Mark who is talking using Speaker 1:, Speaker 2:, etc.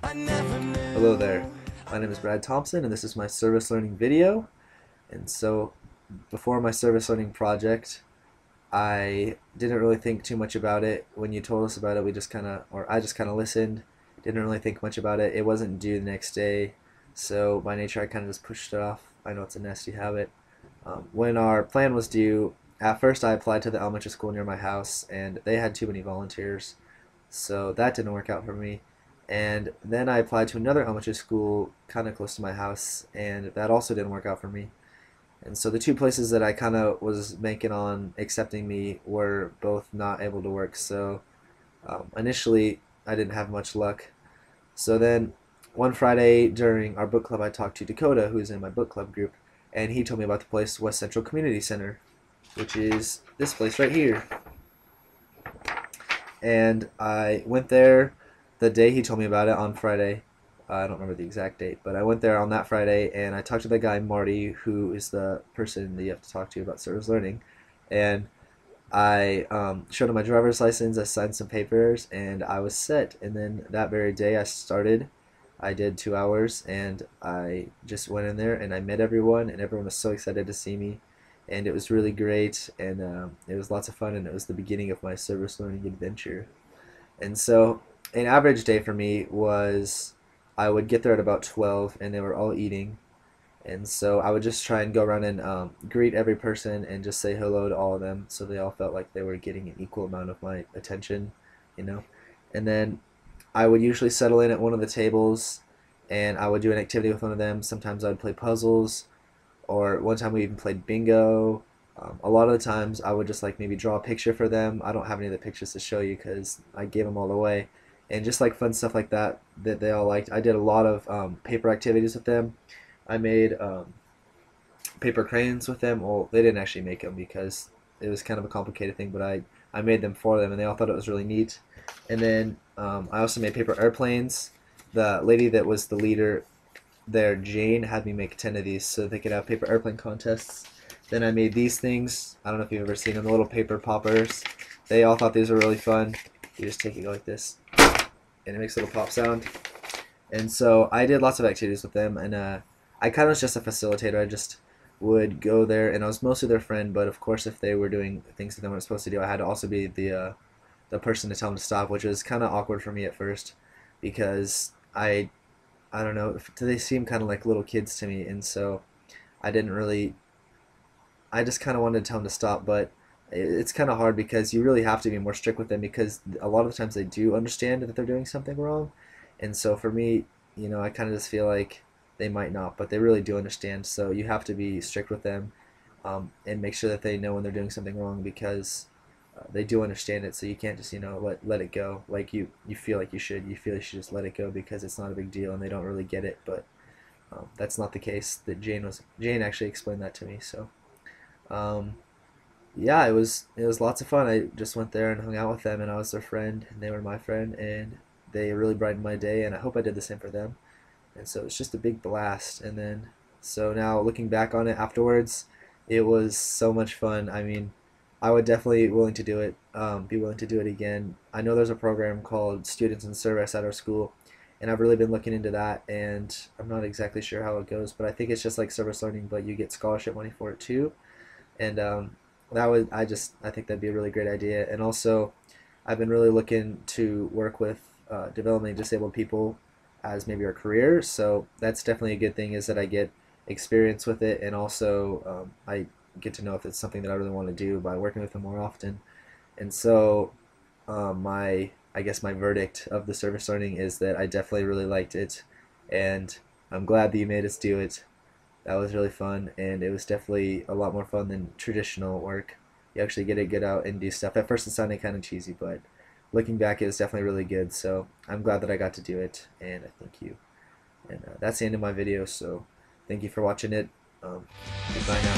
Speaker 1: Hello there, my name is Brad Thompson and this is my service learning video. And so before my service learning project, I didn't really think too much about it. When you told us about it, I just kind of listened, didn't really think much about it. It wasn't due the next day, so by nature I kind of just pushed it off. I know it's a nasty habit. When our plan was due, at first I applied to the elementary school near my house and they had too many volunteers, so that didn't work out for me. And then I applied to another elementary school kind of close to my house, and that also didn't work out for me. And so the two places that I kind of was banking on accepting me were both not able to work. So initially, I didn't have much luck. So then one Friday during our book club, I talked to Dakota, who's in my book club group, and he told me about the place, West Central Community Center, which is this place right here. And I went there the day he told me about it on Friday. I don't remember the exact date, but I went there on that Friday and I talked to the guy Marty, who is the person that you have to talk to about service learning. And I showed him my driver's license, I signed some papers, and I was set. And then that very day I started. I did 2 hours and I just went in there and I met everyone, and everyone was so excited to see me. And it was really great, and it was lots of fun, and it was the beginning of my service learning adventure. And so an average day for me was I would get there at about 12 and they were all eating, and so I would just try and go around and greet every person and just say hello to all of them so they all felt like they were getting an equal amount of my attention, you know. And then I would usually settle in at one of the tables and I would do an activity with one of them. Sometimes I would play puzzles, or one time we even played bingo. A lot of the times I would just like maybe draw a picture for them. I don't have any of the pictures to show you because I gave them all away. And just like fun stuff like that that they all liked. I did a lot of paper activities with them. I made paper crayons with them. Well, they didn't actually make them because it was kind of a complicated thing, but I made them for them and they all thought it was really neat. And then I also made paper airplanes. The lady that was the leader there, Jane, had me make 10 of these so they could have paper airplane contests. Then I made these things. I don't know if you've ever seen them, the little paper poppers. They all thought these were really fun. You just take it like this, and it makes a little pop sound. And so I did lots of activities with them, and I kind of was just a facilitator. I just would go there, and I was mostly their friend, but of course if they were doing things that they weren't supposed to do, I had to also be the person to tell them to stop, which was kind of awkward for me at first because I don't know, they seem kind of like little kids to me, and so I didn't really, I just kind of wanted to tell them to stop, but it's kind of hard because you really have to be more strict with them because a lot of the times they do understand that they're doing something wrong. And so for me, you know, I kind of just feel like they might not, but they really do understand. So you have to be strict with them, and make sure that they know when they're doing something wrong because they do understand it. So you can't just, you know, let it go like you feel like you should. You feel you should just let it go because it's not a big deal and they don't really get it. But that's not the case. That Jane actually explained that to me. So yeah, it was lots of fun. I just went there and hung out with them, and I was their friend, and they were my friend, and they really brightened my day, and I hope I did the same for them. And so it's just a big blast. And then so now looking back on it afterwards, it was so much fun. I mean, I would definitely willing to do it, be willing to do it again. I know there's a program called Students in Service at our school, and I've really been looking into that, and I'm not exactly sure how it goes, but I think it's just like service learning, but you get scholarship money for it too. And I think that'd be a really great idea. And also, I've been really looking to work with developmentally disabled people as maybe our career. So that's definitely a good thing, is that I get experience with it, and also I get to know if it's something that I really want to do by working with them more often. And so I guess my verdict of the service learning is that I definitely really liked it, and I'm glad that you made us do it. That was really fun, and it was definitely a lot more fun than traditional work. You actually get to get out and do stuff. At first it sounded kind of cheesy, but looking back it was definitely really good. So I'm glad that I got to do it, and I thank you. And that's the end of my video, so thank you for watching it. Goodbye now.